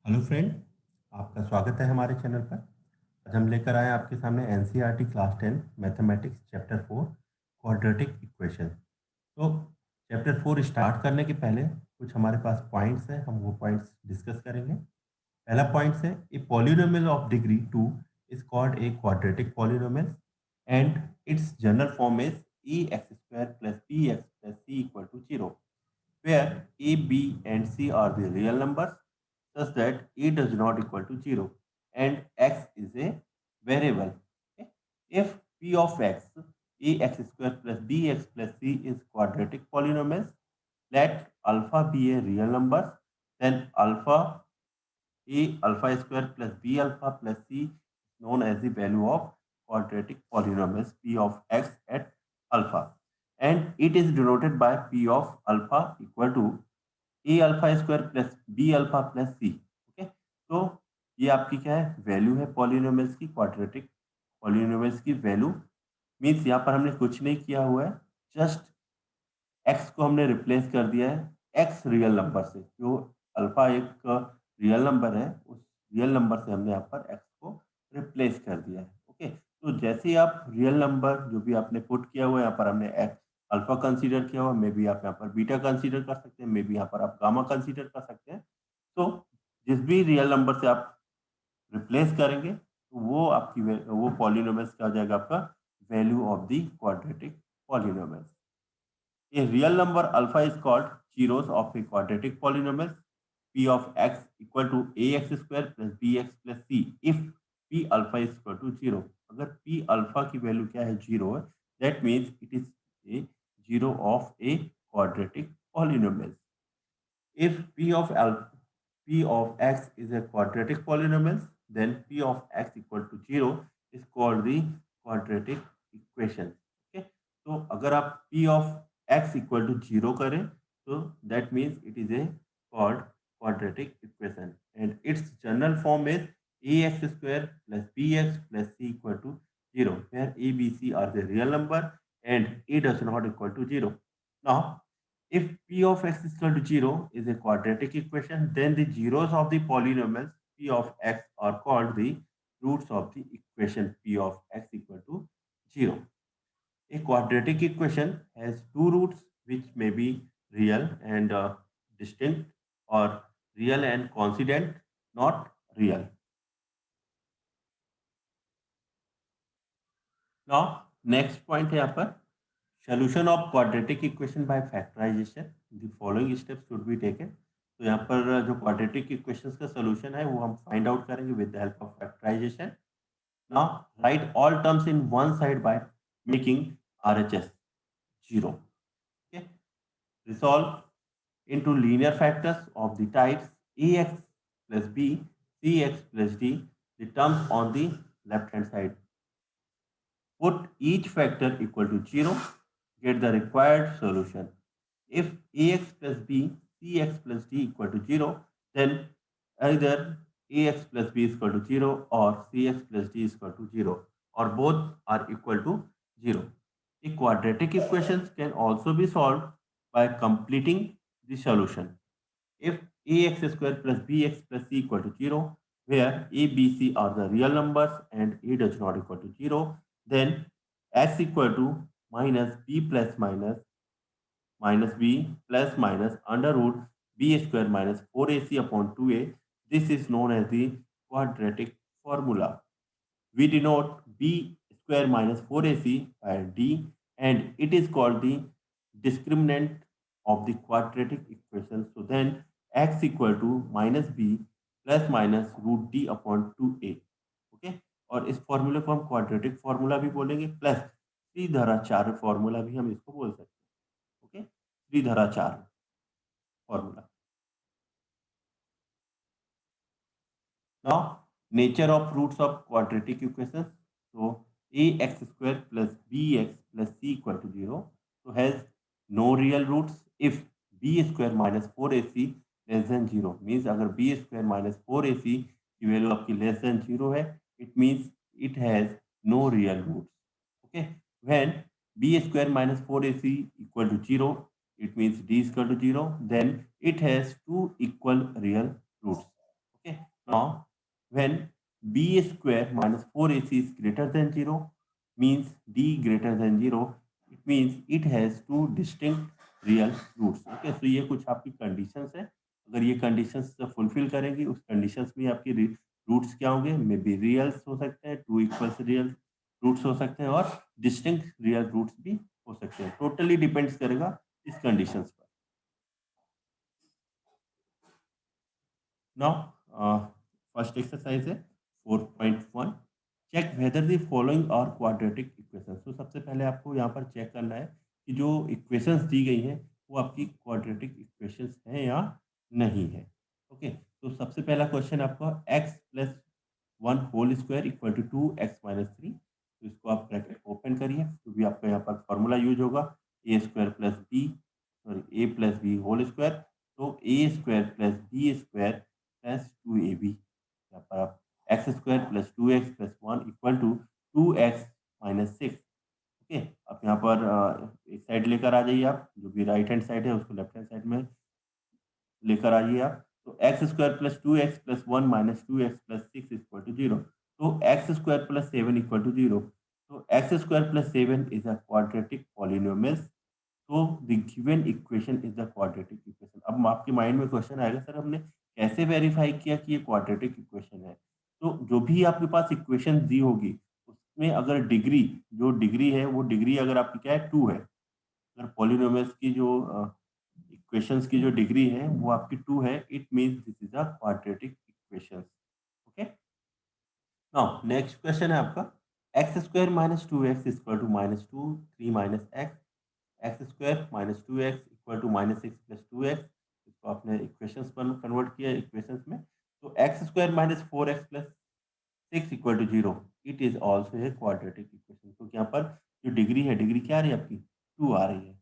Hello friend, आपका स्वागत है हमारे चैनल पर। आज हम लेकर आए हैं आपके सामने NCERT class 10 mathematics chapter 4 quadratic equation. तो चैप्टर 4 स्टार्ट करने के पहले कुछ हमारे पास पॉइंट्स हैं, हम वो पॉइंट्स डिस्कस करेंगे। पहला पॉइंट है a polynomial of degree 2 is called a quadratic polynomial and its general form is A X square plus B x plus C equal to 0, where a, b and c are the real numbers such that a does not equal to 0 and x is a variable. Okay? If p of x, ax square plus bx plus c is quadratic polynomials, let alpha be a real number, then alpha square plus b alpha plus c is known as the value of quadratic polynomials p of x at alpha, and it is denoted by p of alpha equal to A alpha square plus B alpha plus C. Okay, तो ये आपकी क्या है, value है polynomials की, quadratic polynomials की value. Means यहाँ पर हमने कुछ नहीं किया हुआ है, जस्ट एक्स को हमने रिप्लेस कर दिया है एक्स रियल नंबर से। जो अल्फा एक रियल नंबर है, उस रियल नंबर से हमने यहाँ पर एक्स को रिप्लेस कर दिया है। ओके, तो जैसे ही आप रियल नंबर जो भी आपने पुट किया हुआ है, यहाँ पर हमने एक्स अल्फा कंसीडर किया हुआ, मे बी आप यहाँ पर बीटा कंसीडर कर सकते हैं, मे बी यहाँ पर आप गामा कंसीडर कर सकते हैं। तो जिस भी रियल नंबर से आप रिप्लेस करेंगे, तो वो आपकी वो पॉलिनोमियल्स का हो जाएगा आपका value of the quadratic polynomials. A real number alpha is called zeros of a quadratic polynomial p of x equal to ax square plus bx plus c if p alpha is equal to 0। अगर p alpha की value क्या है, 0 है, that means it is a zero of a quadratic polynomial। If p of x is a quadratic polynomial, then p of x equal to 0 is called the quadratic equation। Okay? तो अगर आप p of x equal to 0 करें, तो that means it is a called quadratic equation and its general form is ax square plus bx plus c equal to 0, where a, b, c are the real number and a does not equal to 0। Now, if p of x is equal to 0 is a quadratic equation, then the zeros of the polynomials p of x are called the roots of the equation p of x equal to 0। A quadratic equation has two roots which may be real and distinct, or real and coincident, not real। Now, next point है यहाँ पर solution of quadratic equation by factorization, the following steps should be taken। तो यहाँ पर जो quadratic equations का solution है वो हम find out करेंगे with the help of factorization। Now write all terms in one side by making RHS 0। Okay, resolve into linear factors of the types ax plus b, cx plus d, the terms on the left hand side। Put each factor equal to 0, get the required solution। If ax plus b, cx plus d equal to 0, then either ax plus b is equal to 0 or cx plus d is equal to 0, or both are equal to 0। A quadratic equations can also be solved by completing the solution। If ax square plus bx plus c equal to 0, where a, b, c are the real numbers and a does not equal to 0, then x equal to minus b plus minus b plus minus under root b square minus 4ac upon 2a. This is known as the quadratic formula। We denote b square minus 4ac by d, and it is called the discriminant of the quadratic equation। So then x equal to minus b plus minus root d upon 2a। Okay, और इस फॉर्मूले को हम quadratic formula भी बोलेंगे, plus त्रिधराचार्य formula भी हम इसको बोल सकते हैं। Okay, Sridharacharya formula. Now, nature of roots of quadratic equations। So, ax square plus bx plus c equal to 0, so has no real roots if b square minus 4ac less than 0। Means अगर b square minus 4ac की value आपकी less than 0 है, it means it has no real roots। Okay, when b square minus 4ac equal to 0, it means d is equal to 0, then it has two equal real roots। Okay, Now, when b square minus 4ac is greater than 0, means d greater than 0, it means it has two distinct real roots. Okay, so ये कुछ आपकी conditions है. अगर ये conditions fulfil करेंगी, उस conditions में आपके रूट्स क्या होंगे? मे बी रियल्स हो सकते हैं, टू इक्वल्स रियल रूट्स हो सकते हैं, और डिस्टिंक्ट रियल रूट्स भी हो सकते हैं. टोटली डिपेंड्स करेगा इस कंडीशंस पर. Now, first exercise है 4.1. Check whether the following are quadratic equations. तो सबसे पहले आपको यहाँ पर चेक करना है कि जो इक्वेशंस दी गई हैं वो आपकी क्वाड्रेटिक इक्वेशंस हैं या नहीं है. ओके, तो सबसे पहला क्वेश्चन आपका x plus 1 whole square equal to 2x minus 3. तो इसको आप ब्रैकेट ओपन करिए, तो भी आपका यहाँ पर फॉर्मूला यूज होगा a square plus b, sorry a plus b whole square. तो a square plus b square plus 2ab. यहाँ पर आप x square plus 2x plus 1 equal to 2x minus 6. Okay, आप यहाँ पर एक साइड लेकर आ जाइए, आप जो भी राइट हैंड साइड है उसको लेफ्ट हैंड साइड में लेकर आइए आप. तो x square plus 2x plus 1 minus 2x plus 6 equal to 0. तो x square plus 7 equal to 0. तो x square plus 7 is a quadratic polynomial. तो the given equation is the quadratic equation. अब आपके माइंड में क्वेश्चन आएगा, sir हमने कैसे verify किया कि ये क्वाड्रेटिक इक्वेशन है? तो जो भी आपके पास इक्वेशन दी होगी उसमें अगर डिग्री, जो डिग्री है वो डिग्री अगर आपकी क्या है, 2 है. अगर पॉलिनोमियल्स की जो इक्वेशंस की जो डिग्री है वो आपकी 2 है, it means this is a quadratic equation. Okay, now next question है आपका X square minus 2x equal to minus 2 3 minus X. X square minus 2x equal to minus 6 plus 2x. इसको आपने इक्वेशंस पर convert किया equations में. तो x square minus 4x plus 6 equal to 0, it is also a quadratic equation. क्योंकि यहाँ पर जो डिग्री है, डिग्री क्या आ रही है आपकी? 2 आ रही है.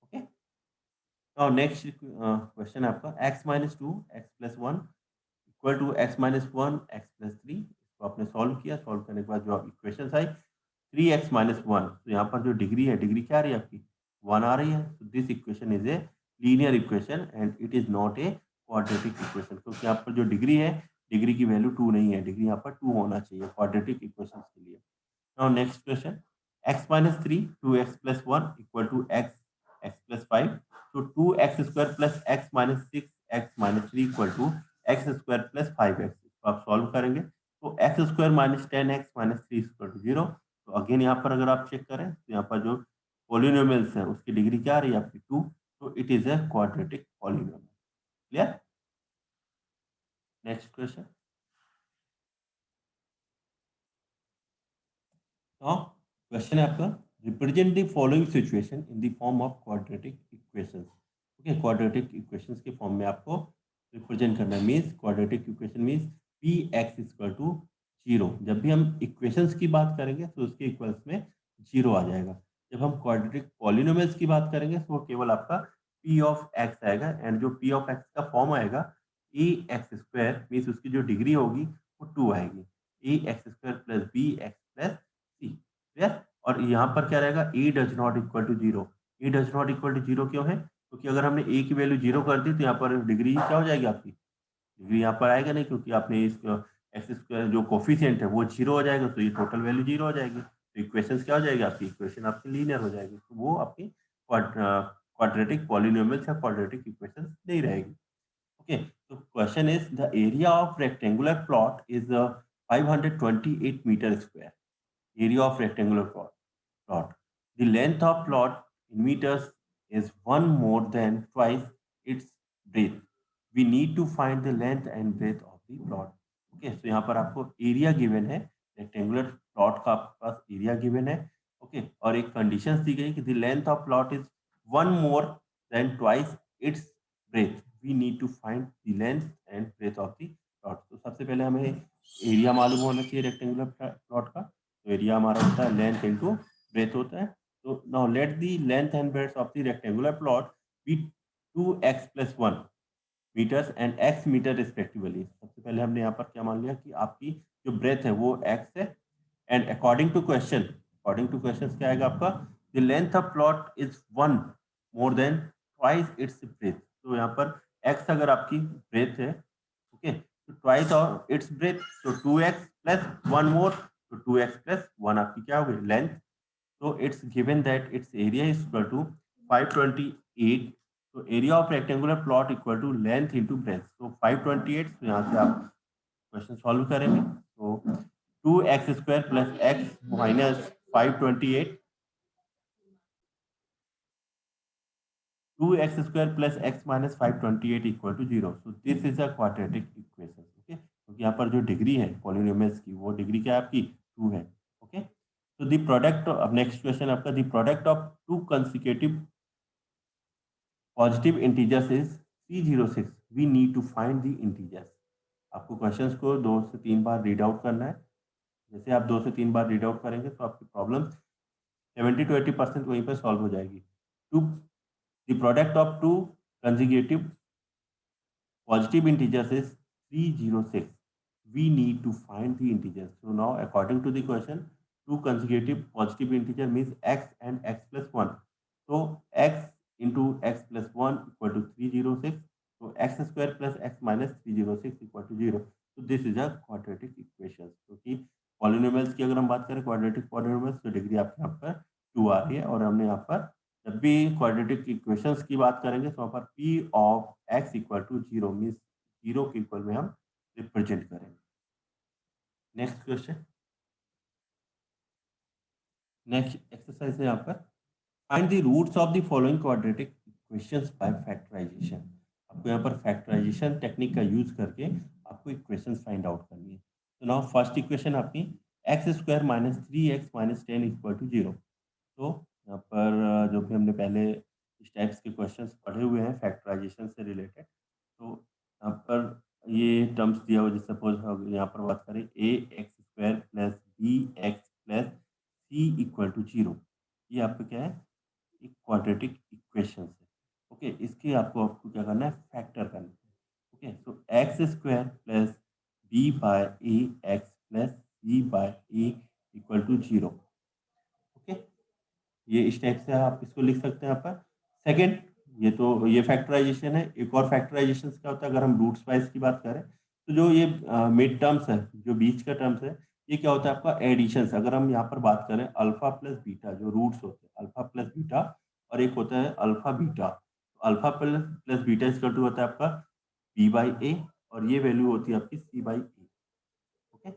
ओके, नाउ नेक्स्ट क्वेश्चन है आपका X minus 2 X plus 1 equal to X minus 1 X plus 3. इसको आपने सॉल्व किया, सॉल्व करने के बाद जो इक्वेशन आई 3x माइनस 1. तो यहाँ पर जो डिग्री है, डिग्री क्या आ रही है आपकी? 1 आ रही है. तो this equation is a linear equation and it is not a quadratic equation. क्योंकि यहाँ पर जो डिग्री है, डिग्री की वैल्यू 2 नहीं है, डिग्री यहाँ पर 2 होना चाहिए क्वाड्रेटिक इक्वेशन के लिए. Now next question x minus 3 2x plus 1 equal to x plus 5. तो 2x square plus x minus 6 x minus 3 equal to x square plus 5x. इसको आप सॉल्व करेंगे तो x square minus 10x minus 3 equal to 0. तो again यहाँ पर अगर आप चेक करें तो यहाँ पर जो पॉलिनोमियल्स हैं उसकी डिग्री क्या आ रही है आपकी? 2. तो it is a quadratic polynomial. Clear? Next question. Now question है आपका represent the following situation in the form of quadratic equations. Okay, quadratic equations के फॉर्म में आपको रिप्रेजेंट करना है. Means quadratic equation means P X equal to 0. जब भी हम इक्वेशंस की बात करेंगे तो उसके इक्वल्स में 0 आ जाएगा. जब हम क्वाड्रेटिक पॉलिनोमियल्स की बात करेंगे तो वो केवल आपका पी ऑफ एक्स आएगा. एंड जो पी ऑफ एक्स का फॉर्म आएगा ए एक्स स्क्वायर, मीन्स उसकी जो डिग्री होगी वो 2 आएगी. A x square plus B x plus c. Clear? और यहाँ पर क्या रहेगा? A does not equal to 0. A does not equal to 0 क्यों है? क्योंकि अगर हमने ए की वैल्यू 0 कर दी तो यहाँ पर डिग्री क्या हो जाएगी आपकी? डिग्री यहाँ पर आएगा नहीं, क्योंकि आपने इस एक्स स्क्वायर जो कोफिशिएंट है वो 0 हो जाएगा. तो ये टोटल वैल्यू 0 हो जाएगी. तो इक्वेशन क्या हो जाएगी आपकी? इक्वेशन आपकी लीनियर हो जाएगी. तो वो आपकी क्वाड्रेटिक पॉलिनोमियल्स या क्वाड्रेटिक इक्वेशन नहीं रहेगी. ओके, तो question is the area of rectangular plot is 528 metre square. area of rectangular plot. The length of plot in meters is one more than twice its breadth. We need to find the length and breadth of the plot. Okay, so यहाँ पर आपको area given है, rectangular plot का आपके पास area given है. Okay, और एक कंडीशन दी गई कि the length of plot is one more than twice its breadth. We need to find the length and breadth of the plot. तो सबसे पहले हमें एरिया मालूम होना चाहिए रेक्टेंगुलर प्लॉट का. तो एरिया हमारा होता है लेंथ इनटू ब्रेथ होता है. तो now let the length and breadth of the rectangular plot be 2x plus 1 metres and x metre respectively. सबसे पहले हमने यहाँ पर क्या मान लिया कि आपकी जो ब्रेथ है वो x है. एंड अकॉर्डिंग टू क्वेश्चन क्या आएगा आपका? The length of plot is one more than twice its breath. तो यहाँ पर x अगर आपकी ब्रेथ है, ओके, तो ट्वाइस और इट्स ब्रेथ, तो 2x प्लस 1 मोर, तो 2x प्लस 1 आपकी क्या हो गई लेंथ। तो it's given that its area is equal to 528, तो area of rectangular plot equal to length into breadth, तो 528, तो यहाँ से आप क्वेश्चन सॉल्व करेंगे, तो 2x² plus x minus 528, 2x² plus x minus 528 equal to 0. So this is a quadratic equation. Okay, क्योंकि यहाँ पर जो डिग्री है पॉलिनोमियल्स की, वो डिग्री क्या है आपकी 2 है. ओके, तो द प्रोडक्ट, अब नेक्स्ट क्वेश्चन आपका, the product of two consecutive positive integers is 306. We need to find the integers. आपको क्वेश्चंस को 2 से 3 बार रीड आउट करना है. जैसे आप 2 से 3 बार रीड आउट करेंगे तो आपकी प्रॉब्लम 70 to 80% वहीं पर सॉल्व हो जाएगी. Two The product of two consecutive positive integers is 306. We need to find the integers. So now, according to the question, two consecutive positive integer means x and x plus 1. So x into x plus 1 equal to 306. So x square plus x minus 306 equal to 0. So this is a quadratic equation. क्योंकि polynomials की अगर हम बात करें quadratic polynomials, तो degree आपके यहाँ पर 2 आ रही है, और हमने यहाँ पर जब भी क्वाड्रेटिक इक्वेशंस की बात करेंगे तो वहाँ पर p of x equal to 0 means 0 के इक्वल में हम रिप्रेजेंट करेंगे. नेक्स्ट क्वेश्चन, नेक्स्ट एक्सरसाइज है यहाँ पर, find the roots of the following quadratic equations by factorisation. आपको यहाँ पर फैक्टराइजेशन टेक्निक का यूज करके आपको इक्वेशंस फाइंड आउट करनी है. तो नाउ फर्स्ट इक्वेशन आपकी x² minus 3x minus 10 equal to 0. तो यहाँ पर जो भी हमने पहले इस टाइप्स के क्वेश्चंस पढ़े हुए हैं फैक्टराइजेशन से रिलेटेड, तो यहाँ पर ये टर्म्स दिया हुआ, जैसे सपोज हम यहाँ पर बात करें ax² plus bx plus c equal to 0, ये आपका क्या है, एक क्वाड्रेटिक इक्वेशन है. ओके, इसके आपको क्या करना है, फैक्टर करना है. ओके, तो x² plus b by a x plus c by a equal to 0. Okay, ये इस टाइप से आप इसको लिख सकते हैं यहाँ पर. सेकेंड, ये फैक्टराइजेशन है. एक और फैक्टराइजेशन क्या होता है, अगर हम रूट्स वाइज की बात करें, तो जो ये मिड टर्म्स है, जो बीच का टर्म्स है, ये क्या होता है आपका एडिशन. अगर हम यहाँ पर बात करें अल्फा प्लस बीटा, जो रूट्स होते हैं अल्फा प्लस बीटा, और एक होता है alpha beta. Alpha plus beta इसका टू होता है आपका b बाई ए, और ये वैल्यू होती है आपकी c बाई ए. ओके,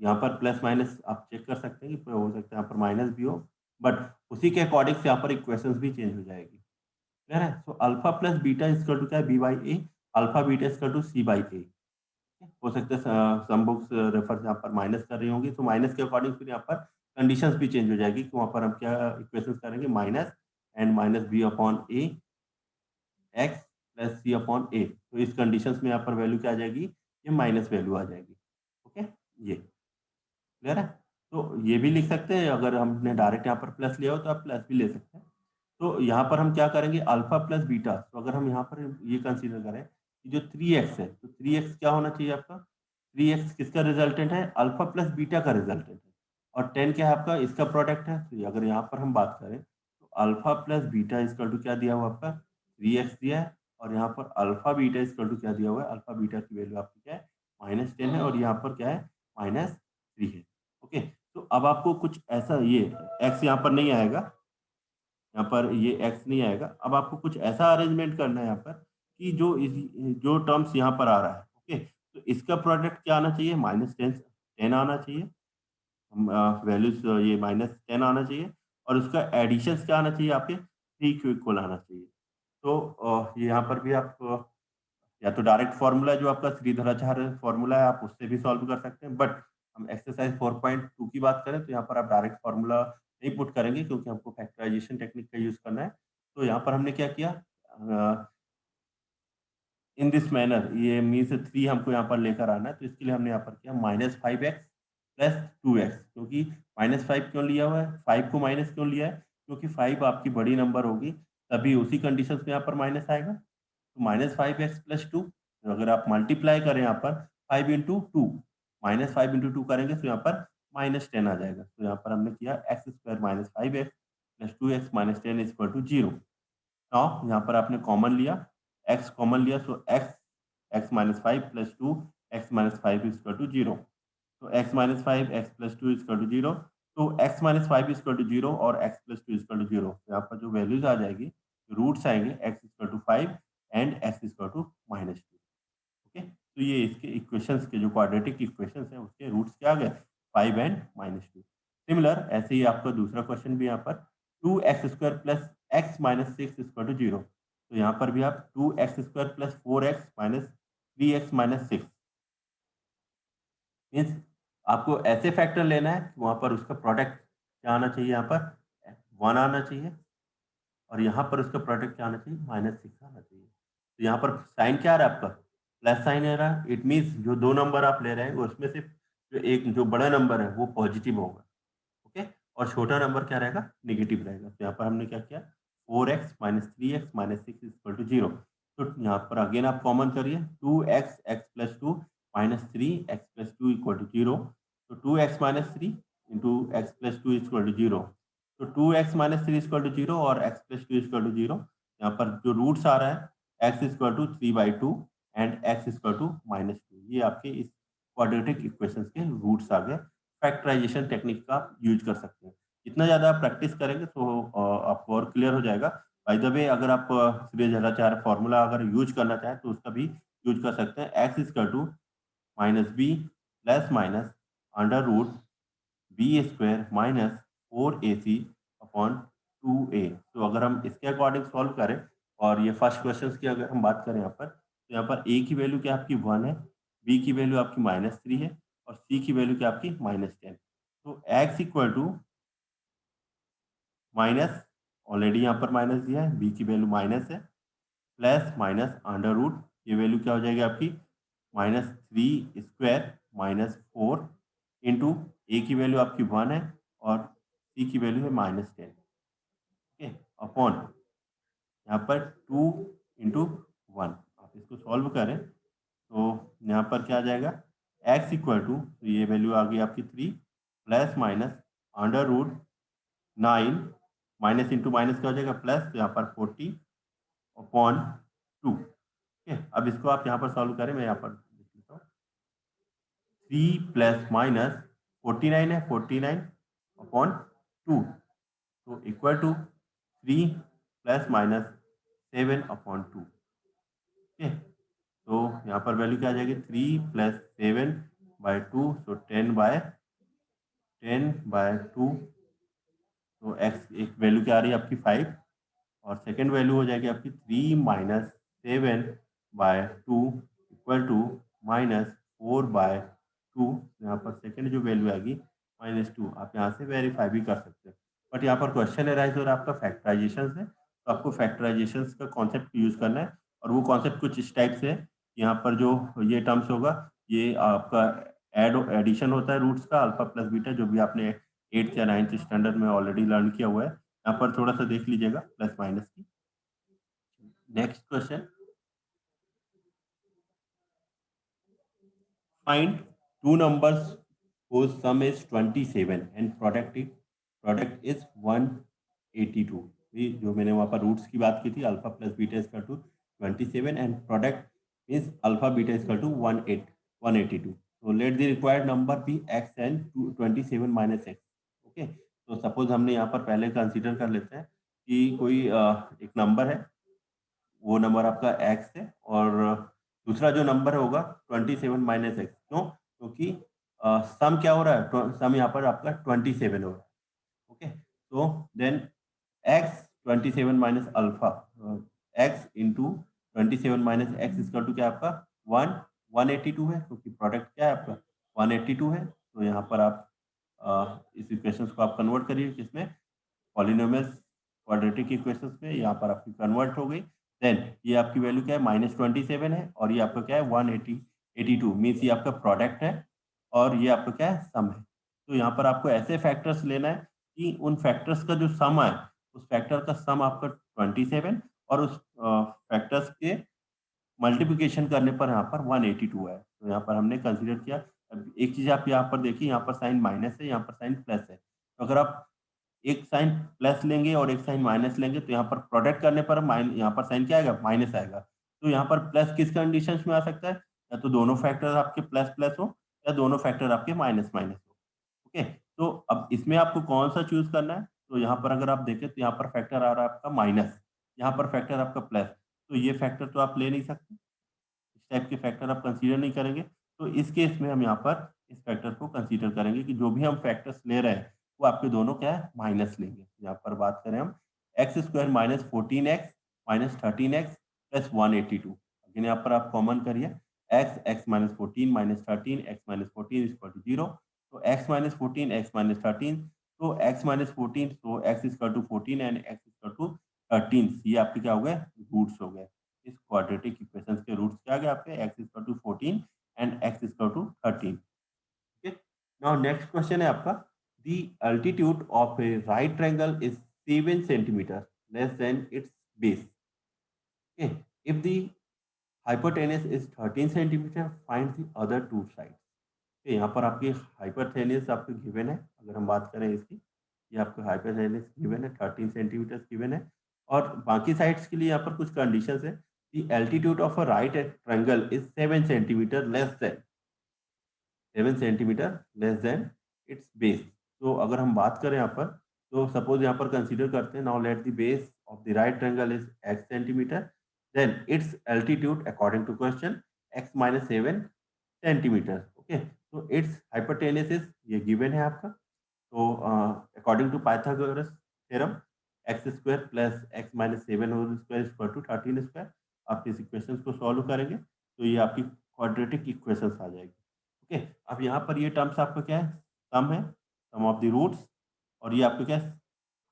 यहाँ पर प्लस माइनस आप चेक कर सकते हैं कि हो सकता है यहाँ पर माइनस भी हो, बट उसी के अकॉर्डिंग से यहाँ पर इक्वेशंस भी चेंज हो जाएगी. क्लियर है. So alpha plus beta equal to क्या है, b by a, alpha beta equal to c by a. हो सकता है सम बुक्स रेफर यहाँ पर माइनस कर रही होंगी, तो माइनस के अकॉर्डिंग फिर यहाँ पर कंडीशंस भी चेंज हो जाएगी कि वहाँ पर हम क्या इक्वेशंस करेंगे, minus and minus b upon a x plus c upon a. तो इस कंडीशंस में यहाँ पर वैल्यू क्या आ जाएगी, ये माइनस वैल्यू आ जाएगी. ओके, ये क्लियर है. तो ये भी लिख सकते हैं, अगर हमने डायरेक्ट यहाँ पर प्लस लिया हो तो आप प्लस भी ले सकते हैं. तो यहाँ पर हम क्या करेंगे, अल्फा प्लस बीटा. तो अगर हम यहाँ पर ये कंसीडर करें कि जो 3x है, तो 3x क्या होना चाहिए आपका, 3x किसका रिजल्टेंट है, अल्फा प्लस बीटा का रिजल्टेंट है, और 10 क्या है आपका, इसका प्रोडक्ट है. तो अगर यहाँ पर हम बात करें तो alpha plus beta equal to क्या दिया हुआ आपका, 3x दिया है, और यहाँ पर अल्फा बीटा इजकल टू क्या दिया हुआ है, अल्फा बीटा की वैल्यू आपकी क्या है, -10 है, और यहाँ पर क्या है, -3 है. ओके, तो अब आपको कुछ ऐसा, ये x यहाँ पर नहीं आएगा, यहाँ पर ये x नहीं आएगा. अब आपको कुछ ऐसा अरेंजमेंट करना है यहाँ पर कि जो टर्म्स यहाँ पर आ रहा है, ओके, तो इसका प्रोडक्ट क्या आना चाहिए, -10 आना चाहिए. वैल्यूज ये -10 आना चाहिए, और उसका एडिशन क्या आना चाहिए, आपके 3 के इक्वल आना चाहिए. तो ये यहाँ पर भी आप या तो डायरेक्ट फार्मूला जो आपका श्रीधराचार्य फार्मूला है, आप उससे भी सॉल्व कर सकते हैं, बट हम एक्सरसाइज 4.2 की बात करें तो यहाँ पर आप डायरेक्ट फार्मूला नहीं पुट करेंगे, क्योंकि हमको फैक्टराइजेशन टेक्निक का यूज करना है. तो यहाँ पर हमने क्या किया, इन दिस मैनर, ये मीन्स 3 हमको यहाँ पर लेकर आना है, तो इसके लिए हमने यहाँ पर किया -5x प्लस 2x. क्योंकि -5 क्यों लिया हुआ है, 5 को माइनस क्यों लिया है, क्योंकि 5 आपकी बड़ी नंबर होगी, तभी उसी कंडीशन में यहाँ पर माइनस आएगा. तो -5x प्लस 2, अगर आप मल्टीप्लाई करें यहाँ पर 5 इंटू टू, -5 इंटू 2 करेंगे तो यहाँ पर -10 आ जाएगा. तो यहाँ पर हमने किया x² minus 5x plus 2x minus 10 equal to 0. Now यहाँ पर आपने कॉमन लिया, x कॉमन लिया, so x minus 5 plus 2 x minus 5 is equal to 0। तो x minus 5 x plus 2 is equal to 0। तो x minus 5 is equal to 0 और x plus 2 is equal to 0। यहाँ पर जो वैल्यूज आ जाएगी, रूट्स आएंगे x equal to 5 and x equal to minus 2। Okay, तो ये इसके इक्वेशंस के जो क्वाड्रेटिक इक्वेशंस हैं उसके रूट्स क्या आ गए, 5 एंड माइनस 2। सिमिलर ऐसे ही आपका दूसरा क्वेश्चन भी यहाँ पर 2x² plus x minus 6 equal to 0। तो यहाँ पर भी आप 2x² plus 4x minus 3x minus 6 means आपको ऐसे फैक्टर लेना है कि वहाँ पर उसका प्रोडक्ट क्या आना चाहिए, यहाँ पर 1 आना चाहिए और यहाँ पर उसका प्रोडक्ट क्या आना चाहिए, माइनस 6 आना चाहिए। तो यहाँ पर साइन क्या आ रहा है आपका, प्लस साइन आ रहा है। इट मीन्स जो दो नंबर आप ले रहे हैं उसमें से जो बड़ा नंबर है वो पॉजिटिव होगा। ओके, और छोटा नंबर क्या रहेगा, नेगेटिव रहेगा। तो यहाँ पर हमने क्या किया, 4x minus 3x minus 6 equal to 0। तो यहाँ पर अगेन आप कॉमन करिए, 2x x plus 2 minus 3x plus 2 equal to 0। तो 2x minus 3 into x plus 2 equal to 0। तो 2x माइनस 3 इक्वल टू 0 और x प्लस 2 इक्वल टू 0। यहाँ पर जो रूट्स आ रहा है, x equal to 3/2 and x equal to minus 2। ये आपके इस क्वाड्रेटिक इक्वेशंस के रूट्स आ गए। फैक्टराइजेशन टेक्निक का आप यूज कर सकते हैं। जितना ज़्यादा आप प्रैक्टिस करेंगे तो आपको और क्लियर हो जाएगा। बाय द वे, अगर आप श्रीधराचार्य फॉर्मूला अगर यूज करना चाहें तो उसका भी यूज कर सकते हैं। X equal to minus b plus minus under root b square minus 4ac upon 2a। तो अगर हम इसके अकॉर्डिंग सॉल्व करें और ये फर्स्ट क्वेश्चन की अगर हम बात करें यहाँ पर, तो यहाँ पर a की वैल्यू क्या आपकी 1 है, b की वैल्यू आपकी माइनस 3 है और c की वैल्यू क्या आपकी माइनस 10। तो x equal to minus, already यहाँ पर माइनस दिया है, b की वैल्यू माइनस है, प्लस माइनस अंडर रूट, ये वैल्यू क्या हो जाएगी आपकी minus 3 square minus 4 into a की वैल्यू आपकी 1 है और सी की वैल्यू है माइनस 10। ओके, अपॉन यहाँ पर 2 इंटू 1। आप इसको सॉल्व करें तो यहाँ पर क्या आ जाएगा, x इक्वल टू, तो ये वैल्यू आ गई आपकी 3 plus minus under root 9 minus into minus क्या हो जाएगा प्लस, तो यहाँ पर 40 अपॉन 2। ठीक है, अब इसको आप यहाँ पर सॉल्व करें, मैं यहाँ पर लिख लेता हूँ। 3 प्लस माइनस 49 है, 49 अपॉन 2, तो equal to 3 plus minus 7 upon 2। ठीक है, तो यहाँ पर वैल्यू क्या आ जाएगी, 3 प्लस 7/2, तो 10/2। तो x एक वैल्यू क्या आ रही है आपकी 5 और सेकेंड वैल्यू हो जाएगी आपकी 3 माइनस 7/2 इक्वल टू माइनस 4/2। यहाँ पर सेकेंड जो वैल्यू आएगी -2। आप यहाँ से वेरीफाई भी कर सकते हैं, बट यहाँ पर क्वेश्चन अराइज हो रहा है आपका फैक्टराइजेशन से, तो आपको फैक्टराइजेशन का कॉन्सेप्ट यूज करना है। और वो कॉन्सेप्ट कुछ इस टाइप से, यहाँ पर जो ये टर्म्स होगा, ये आपका एडिशन होता है रूट्स का, अल्फा प्लस बीटा, जो भी आपने 8th या 9th स्टैंडर्ड में ऑलरेडी लर्न किया हुआ है। यहाँ पर थोड़ा सा देख लीजिएगा प्लस माइनस की। Next question, find two numbers whose sum is 27 and product is 182। ये जो मैंने वहाँ पर रूट्स की बात की थी, alpha plus beta equal to 27 and product is alpha beta equal to 182। तो let the required number be x and 27 minus x. Okay, तो सपोज हमने यहाँ पर पहले कंसीडर कर लेते हैं कि कोई एक नंबर है, वो नंबर आपका x है और दूसरा जो नंबर होगा 27 माइनस एक्स। क्यों, क्योंकि सम क्या हो रहा है, सम यहाँ पर आपका 27 हो रहा है। ओके, तो then x 27 minus alpha, x into 27 minus x equal to क्या आपका 182 है, क्योंकि प्रोडक्ट क्या है आपका 182 है। तो यहाँ पर आप इस इक्वेशंस को आप कन्वर्ट करिए किसमें, पॉलिनोमियल्स क्वाड्रेटिक इक्वेशंस में। यहाँ पर आपकी कन्वर्ट हो गई। देन ये आपकी वैल्यू क्या है -27 है और ये आपका क्या है 182 मीन्स ये आपका प्रोडक्ट है और ये आपका क्या है सम है। तो यहाँ पर आपको ऐसे फैक्टर्स लेना है कि उन फैक्टर्स का जो सम आए, उस फैक्टर का सम आपका 27 और उस फैक्टर्स के मल्टीप्लिकेशन करने पर यहाँ पर 182 है। तो यहाँ पर हमने कंसीडर किया। अब एक चीज आप यहाँ पर देखिए, यहाँ पर साइन माइनस है, यहाँ पर साइन प्लस है। तो अगर आप एक साइन प्लस लेंगे और एक साइन माइनस लेंगे तो यहाँ पर प्रोडक्ट करने पर यहाँ पर साइन क्या आएगा, माइनस आएगा। तो यहाँ पर प्लस किस कंडीशंस में आ सकता है, या तो दोनों फैक्टर आपके प्लस प्लस हो या दोनों फैक्टर आपके माइनस माइनस हो। ओके, तो अब इसमें आपको कौन सा चूज करना है? तो यहाँ पर अगर आप देखें तो यहाँ पर फैक्टर आ रहा है आपका माइनस, यहाँ पर फैक्टर आपका प्लस, तो ये फैक्टर तो आप ले नहीं सकते, इस टाइप के फैक्टर आप कंसीडर नहीं करेंगे। तो इस केस में हम यहाँ पर इस फैक्टर को कंसीडर करेंगे कि जो भी हम फैक्टर्स ले रहे हैं वो आपके दोनों क्या है, माइनस लेंगे। यहाँ पर बात करें हम x square minus 14x minus 13x plus 182। Again यहाँ पर आप कॉमन करिए, x minus 14 minus 13 x minus 14 equal to 0। तो एक्स माइनस 14 एक्स माइनस 13, तो एक्स माइनस 14, तो x equal to 14 and x equal to 13, ये आपके क्या हो गए, रूट्स हो गए। इस क्वाड्रेटिक इक्वेशंस के रूट्स क्या आ गए आपके, x equal to 14 and x equal to 13। Okay, now next question है आपका, the altitude of a right triangle is 7 centimeter less than its base. Okay, if the hypotenuse is 13 centimeter, find the other two sides. यहाँ पर आपकी हाइपरथेनियस आपको given है, अगर हम बात करें इसकी, ये आपको हाइपरथेनियस गिवन है 13 सेंटीमीटर गिवन है, और बाकी साइड्स के लिए यहाँ पर कुछ कंडीशंस है। The altitude of a right triangle is 7 centimeter less then 7 centimeter less than its base. तो अगर हम बात करें यहाँ पर, तो सपोज यहाँ पर कंसीडर करते हैं, now let the base of the right triangle is x centimeter, then its altitude according to question x minus 7 centimeter. Okay, तो इट्स हाइपोटेनस इज, ये गिवन है आपका। तो according to Pythagoras theorem, x square plus x minus 7 whole square equal to 13 square. आप इस equations को solve करेंगे तो ये आपकी क्वाड्रेटिक इक्वेशंस आ जाएगी। ओके, अब यहाँ पर ये टर्म्स आपका क्या है, सम ऑफ द रूट्स, और ये आपका क्या है,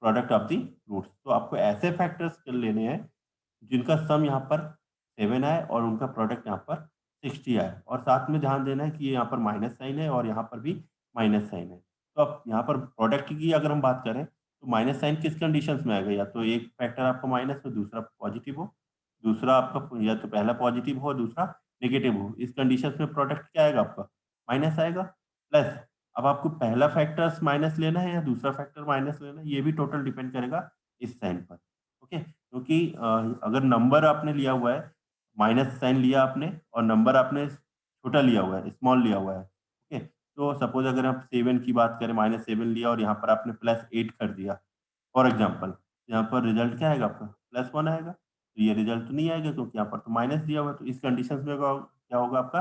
प्रोडक्ट ऑफ द रूट्स। तो आपको ऐसे फैक्टर्स लेने हैं जिनका सम यहाँ पर 7 आए और उनका प्रोडक्ट यहाँ पर 60 आए, और साथ में ध्यान देना है कि ये यहाँ पर माइनस साइन है और यहाँ पर भी माइनस साइन है। तो अब यहाँ पर प्रोडक्ट की अगर हम बात करें तो माइनस साइन किस कंडीशंस में आएगा, या तो एक फैक्टर आपका माइनस हो दूसरा पॉजिटिव हो, दूसरा आपका या तो पहला पॉजिटिव हो दूसरा नेगेटिव हो, इस कंडीशंस में प्रोडक्ट क्या आएगा आपका, माइनस आएगा। प्लस अब आपको पहला फैक्टर्स माइनस लेना है या दूसरा फैक्टर माइनस लेना है, ये भी टोटल डिपेंड करेगा इस साइन पर। ओके, क्योंकि अगर नंबर आपने लिया हुआ है, माइनस साइन लिया आपने और नंबर आपने छोटा लिया हुआ है, स्मॉल लिया हुआ है, ओके, तो सपोज अगर आप 7 की बात करें, माइनस 7 लिया और यहाँ पर आपने प्लस 8 कर दिया फॉर एग्जाम्पल, यहाँ पर रिजल्ट क्या आएगा आपका, +1 आएगा। तो ये रिजल्ट तो नहीं आएगा क्योंकि यहाँ पर तो माइनस दिया हुआ है। तो इस कंडीशन में क्या होगा आपका,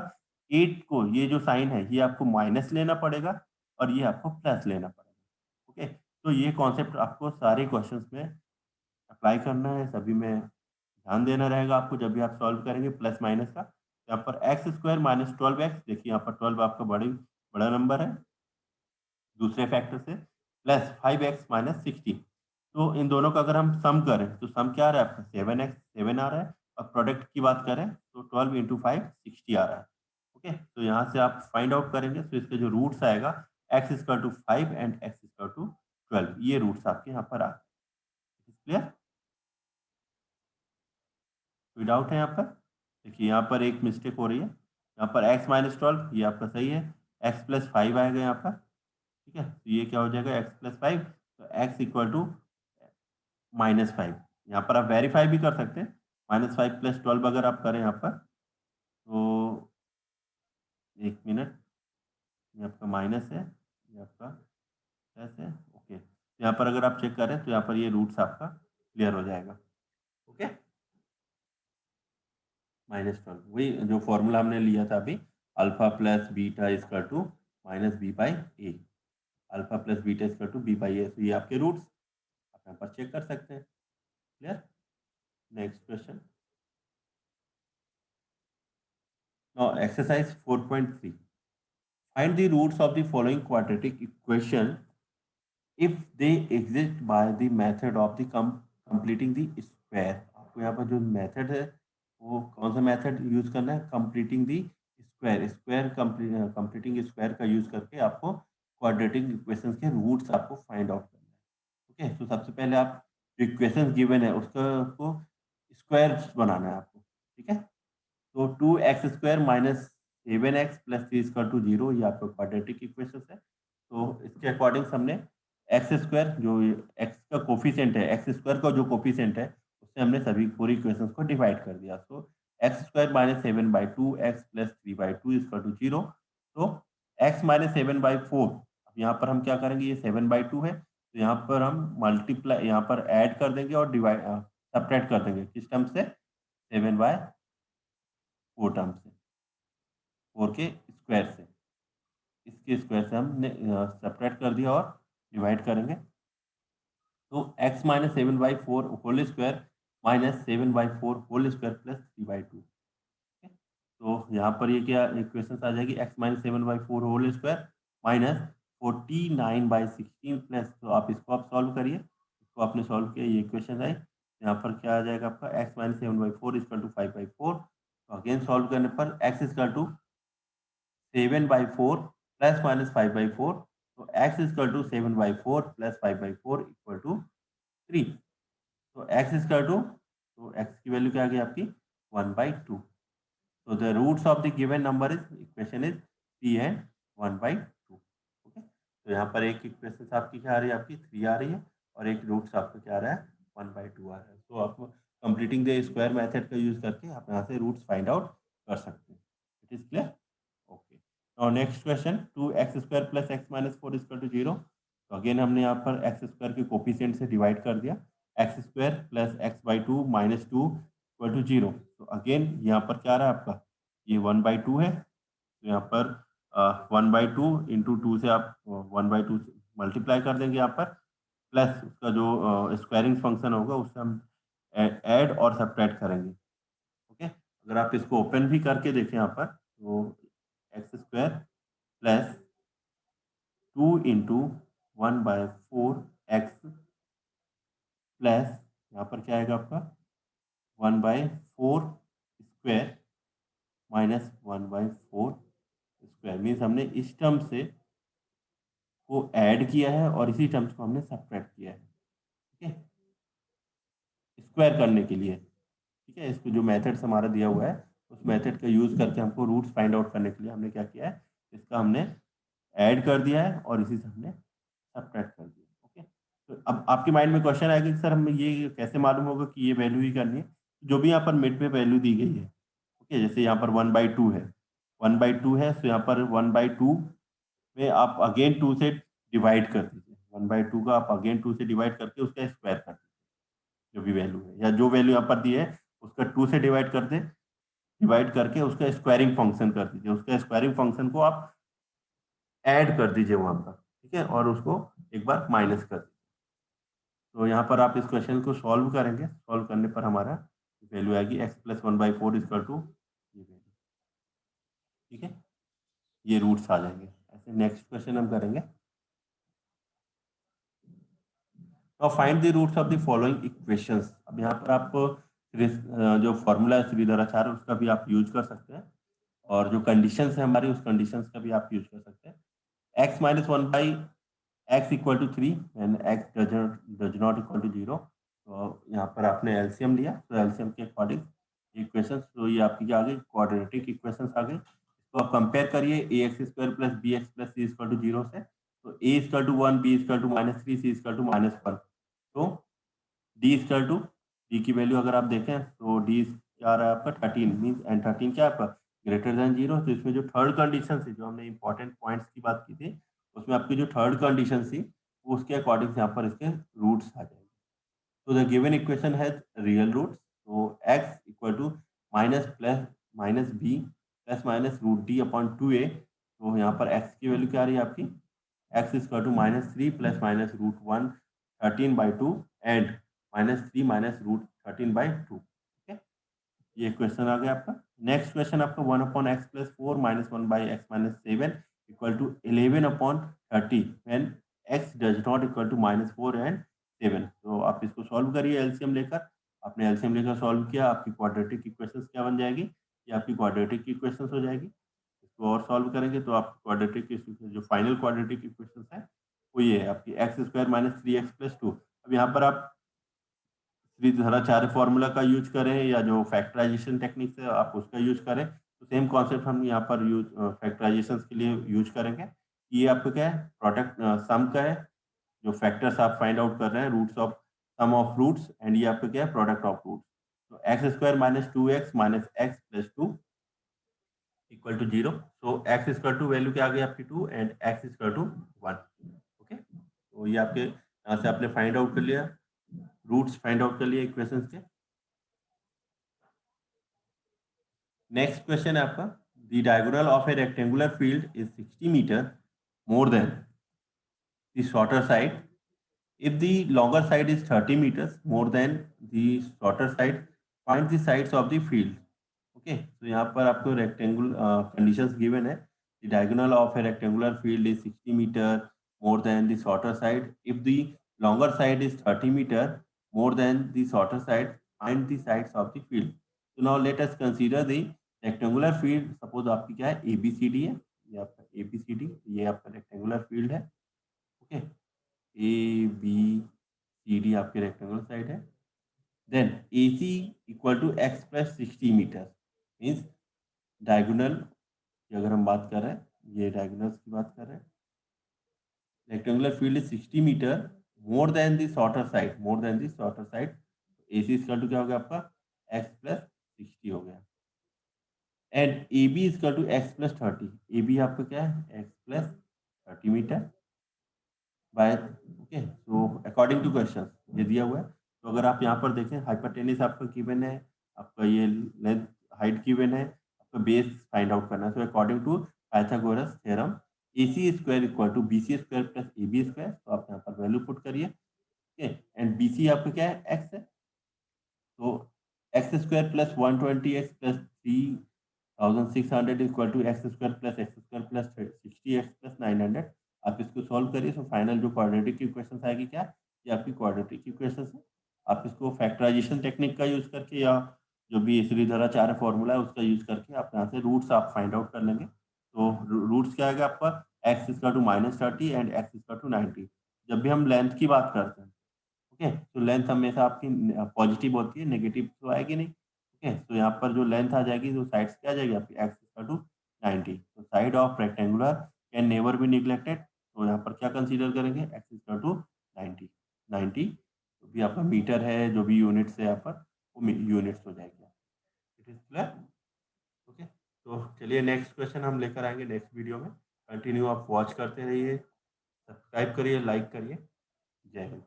8 को, ये जो साइन है ये आपको माइनस लेना पड़ेगा और ये आपको प्लस लेना पड़ेगा। ओके, तो ये कॉन्सेप्ट आपको सारे क्वेश्चंस में अप्लाई करना है, सभी में ध्यान देना रहेगा आपको जब भी आप सॉल्व करेंगे प्लस माइनस का। यहाँ पर एक्स स्क्वायर माइनस 12x, देखिए यहाँ पर 12 आपका बड़ा नंबर है दूसरे फैक्टर से, प्लस 5x माइनस 60। तो इन दोनों का अगर हम सम करें तो सम क्या आ रहा है आपका, 7x 7 आ रहा है, और प्रोडक्ट की बात करें तो 12 इंटू 5 60 आ रहा है। ओके, तो यहाँ से आप फाइंड आउट करेंगे तो इसके जो रूट्स आएगा, x equal to 5 and x equal to 12, ये रूट्स आपके यहाँ पर आ गए। क्लियर, कोई डाउट है यहाँ पर? देखिए यहाँ पर एक मिस्टेक हो रही है, यहाँ पर x माइनस 12 ये आपका सही है, x प्लस 5 आएगा यहाँ पर, ठीक है, तो ये क्या हो जाएगा x प्लस 5, तो x इक्वल टू -5। यहाँ पर आप वेरीफाई भी कर सकते हैं, -5 प्लस 12 अगर आप करें यहाँ पर, तो एक मिनट, ये आपका माइनस है, ये आपका प्लस है। ओके, यहाँ पर अगर आप चेक करें तो यहाँ पर ये रूट्स आपका क्लियर हो जाएगा। ओके, -12 वही जो फॉर्मूला हमने लिया था अभी, alpha plus beta equal to minus b by a, alpha plus beta equal to b by a, तो ये आपके रूट्स आप यहाँ पर चेक कर सकते हैं। Clear, next question, now exercise 4.3, find the roots of the following quadratic equation if they exist by the method of the completing the square। आपको यहाँ पर जो मेथड है वो कौन सा मेथड यूज करना है, completing the square, completing square का यूज करके आपको क्वाड्रेटिक इक्वेशंस के रूट्स आपको फाइंड आउट करना है। ओके, तो सबसे पहले आप जो इक्वेशन गिवन है उसका आपको स्क्वायर बनाना है आपको, ठीक है। तो 2x square minus 7x plus 3 equal to 0, ये आपका क्वाड्रेटिक इक्वेशन है। तो इसके अकॉर्डिंग हमने एक्स स्क्वायर, जो एक्स का कोफिशिएंट है, एक्स स्क्वायर का जो कोफिशिएंट है उससे हमने सभी पूरी इक्वेशंस को डिवाइड कर दिया। तो x square minus 7/2 x plus 3/2 equal to 0। तो एक्स माइनस 7/4, अब यहाँ पर हम क्या करेंगे, ये 7/2 है तो यहाँ पर हम मल्टीप्लाई, यहाँ पर ऐड कर देंगे और डिवाइड सब्ट्रैक्ट कर देंगे किस टर्म से, 7/4 टर्म से, 4 के स्क्वायर से, इसके स्क्वायर से हमने सब्ट्रैक्ट कर दिया और डिवाइड करेंगे। तो x minus 7/4 whole square minus 7/4 whole square plus 3/2। तो यहाँ पर ये क्या इक्वेशन आ जाएगी, x minus 7/4 whole square minus 49/16 plus, तो आप इसको आप सॉल्व करिए, इसको आपने सॉल्व किया, ये इक्वेशन आई। यहाँ पर क्या आ जाएगा आपका, x माइनस 7/4 इक्वल टू 5/4। तो अगेन सॉल्व करने पर x equal to 7/4 plus minus 5/4, तो x equal to 7/4 plus 5/4 equal to 3। तो x इक्वल टू, तो x की वैल्यू क्या आ गई आपकी 1/2। तो the roots of the given number is, equation is 3 and 1/2। Okay, तो यहाँ पर एक इक्वेशन आपकी क्या आ रही है, आपकी 3 आ रही है, और एक रूट्स आपका क्या आ रहा है, 1/2 आ रहा है। तो आप कंप्लीटिंग द स्क्वायर मेथड का यूज करके आप यहाँ से रूट्स फाइंड आउट कर सकते हैं। It is clear. Okay, now next question, 2x² plus x minus 4 equal to 0। तो अगेन हमने यहाँ पर x² के कोफिशिएंट से डिवाइड कर दिया, x² plus x/2 minus 2 equal to 0। तो अगेन यहाँ पर क्या रहा है आपका, ये 1/2 है, तो यहाँ पर 1/2 इंटू 2 से आप 1/2 मल्टीप्लाई कर देंगे यहाँ पर, प्लस उसका जो स्क्वायरिंग फंक्शन होगा उससे हम ऐड और सब्ट्रैक्ट करेंगे। ओके, अगर आप इसको ओपन भी करके देखें यहाँ पर, तो x² plus 2 into 1/4 x plus यहाँ पर क्या आएगा आपका 1/4 स्क्वायर माइनस 1/4 स्क्वायर, मीन्स हमने इस टर्म से को ऐड किया है और इसी टर्म्स को हमने सब्ट्रैक्ट किया है। ठीक है, स्क्वायर करने के लिए। ठीक है, इसको जो मेथड्स हमारा दिया हुआ है उस मेथड का यूज करके हमको रूट्स फाइंड आउट करने के लिए हमने क्या किया है, इसका हमने ऐड कर दिया है और इसी से हमने सब्ट्रैक्ट कर दिया। ओके, तो अब आपके माइंड में क्वेश्चन आएगा कि सर हमें ये कैसे मालूम होगा कि ये वैल्यू ही करनी है, जो भी यहाँ पर मिड पे वैल्यू दी गई है। ओके, जैसे यहाँ पर 1/2 है, 1/2 है, तो यहाँ पर 1/2 में आप अगेन 2 से डिवाइड कर दीजिए, 1/2 का आप अगेन 2 से डिवाइड करके उसका स्क्वायर कर दीजिए, जो भी वैल्यू है या जो वैल्यू यहाँ पर दी है उसका 2 से डिवाइड कर दे, डिवाइड करके उसका स्क्वायरिंग फंक्शन कर दीजिए, उसका स्क्वायरिंग फंक्शन को आप ऐड कर दीजिए वहां पर। ठीक है, और उसको एक बार माइनस कर दीजिए। तो यहाँ पर आप इस क्वेश्चन को सॉल्व करेंगे, सॉल्व करने पर हमारा वैल्यू आएगी x प्लस 1/4 इक्वल टू ये वैल्यू। ठीक है, ये रूट्स आ जाएंगे। ऐसे नेक्स्ट क्वेश्चन हम करेंगे, तो find the roots of the following equations. अब यहाँ पर आप जो फॉर्मूला है श्रीधराचार्य उसका भी आप यूज कर सकते हैं, और जो कंडीशंस है हमारी उस कंडीशंस का भी आप यूज कर सकते हैं। x minus 1/x equal to 3 and x does not equal to 0। तो यहाँ पर आपने एलसीएम लिया, तो एलसीएम के अकॉर्डिंग इक्वेशंस, तो ये आपकी क्या आ गई, क्वाड्रेटिक इक्वेशंस आ गई। तो आप कंपेयर करिए ax² plus bx plus c equal to 0 से। तो a equal to 1, b equal to -3, c equal to -1। तो d इक्वल टू, d की वैल्यू अगर आप देखें तो d क्या आ रहा है आपका 13, मीन्स एंड 13 क्या है आपका ग्रेटर देन 0। तो इसमें जो थर्ड कंडीशन थी, जो हमने इंपॉर्टेंट पॉइंट्स की बात की थी, उसमें आपकी जो थर्ड कंडीशन थी उसके अकॉर्डिंग यहाँ पर इसके रूट्स आ जाएंगे। तो the given equation has real roots. तो x equal to minus plus minus b plus minus root d upon 2a। तो यहाँ पर x की वैल्यू क्या आ रही है आपकी, x equal to -3 plus minus √1 13/2 and -3 minus √13/2। ठीक है, ये क्वेश्चन आ गया आपका। नेक्स्ट क्वेश्चन आपका 1/x plus 4 minus 1/x minus 7 equal to 11/30 when x does not equal to -4 and 7। तो आप इसको सॉल्व करिए एलसीएम लेकर। आपने एलसीएम लेकर सॉल्व किया, आपकी क्वाड्रेटिक इक्वेशंस क्या बन जाएगी, ये आपकी क्वाड्रेटिक इक्वेशंस हो जाएगी। इसको और सॉल्व करेंगे तो आप क्वाड्रेटिक जो फाइनल क्वाड्रेटिक इक्वेशंस है वो ये है आपकी x² माइनस 3x प्लस 2। अब यहाँ पर आप श्रीधराचार्य फॉर्मूला का यूज करें या जो फैक्टराइजेशन टेक्निक है आप उसका यूज करें, तो सेम कॉन्सेप्ट हम यहाँ पर यूज फैक्टराइजेशन के लिए यूज करेंगे। ये आपका क्या है, प्रोडक्ट सम का है, जो फैक्टर्स आप फाइंड आउट कर रहे हैं, roots of sum of roots, and ये आपका क्या है, प्रोडक्ट ऑफ रूट्स। तो x square minus 2x minus x plus 2 equal to 0. So x square to value क्या आ गई आपकी 2 and x square to 1. Okay, तो ये आपके यहाँ से आपने फाइंड आउट कर लिया, रूट्स फाइंड आउट कर लिए इक्वेशंस के. नेक्स्ट क्वेश्चन है आपका, the diagonal of a rectangular field is 60 meter more than the shorter side. If the longer side is 30 meters more than the shorter side, find the sides of the field. Okay, so यहाँ पर आपको rectangle conditions given है. The diagonal of a rectangular field is 60 meter more than the shorter side. If the longer side is 30 meter more than the shorter side, find the sides of the field. So now let us consider the rectangular field. Suppose आपकी क्या है, ABCD है, ये आपका ABCD, ये आपका rectangular field है. Okay, ABCD आपके रेक्टेंगुलर साइड है. Then AC equal to x plus 60 meter means diagonal की अगर हम बात कर रहे हैं, ये डायगोनल्स की बात कर रहे हैं. Rectangular field is 60 meter more than the shorter side, more than the shorter side. AC equal to क्या हो गया आपका, एक्स प्लस 60 हो गया. And AB equal to x plus 30. AB आपका क्या है, x plus 30 meter by. Okay, so according to question ये दिया हुआ है. तो अगर आप यहाँ पर देखें, हाइपोटेनस आपका गिवन है, आपका ये लेंथ हाइट गिवन है, आपका बेस फाइंड आउट करना है. So according to Pythagoras theorem AC square equal to BC square plus AB square. तो आप यहाँ पर वैल्यू पुट करिए. ओके, एंड BC आपका क्या है, एक्स है. तो x square plus 120x plus 3600 equal to x square plus 60x plus 900. आप इसको सॉल्व करिए. सो फाइनल जो क्वाड्रेटिक इक्वेशन आएगी क्या, ये आपकी क्वाड्रेटिक इक्वेशन है. आप इसको फैक्टराइजेशन टेक्निक का यूज करके या जो भी श्रीधराचार्य फॉर्मूला है उसका यूज करके आप यहाँ से रूट्स आप फाइंड आउट कर लेंगे. तो रूट्स क्या आएगा आपका, एक्स इसका टू -30 एंड एक्स इसका टू 90. जब भी हम लेंथ की बात करते हैं, ओके, तो लेंथ हमेशा आपकी पॉजिटिव होती है, नेगेटिव तो आएगी नहीं. ओके, तो यहाँ पर जो लेंथ आ जाएगी, जो साइड्स क्या आ जाएगी आपकी, एक्स इक्वल टू 90. तो side of rectangular can never be neglected. तो यहाँ पर क्या कंसीडर करेंगे, एक्स इक्वल टू 90. 90 जो भी आपका मीटर है, जो भी यूनिट्स है यहाँ पर, वो यूनिट्स हो जाएगी. It is clear. ओके, तो चलिए नेक्स्ट क्वेश्चन हम लेकर आएंगे नेक्स्ट वीडियो में. कंटिन्यू आप वॉच करते रहिए, सब्सक्राइब करिए, लाइक करिए. जय हिंद.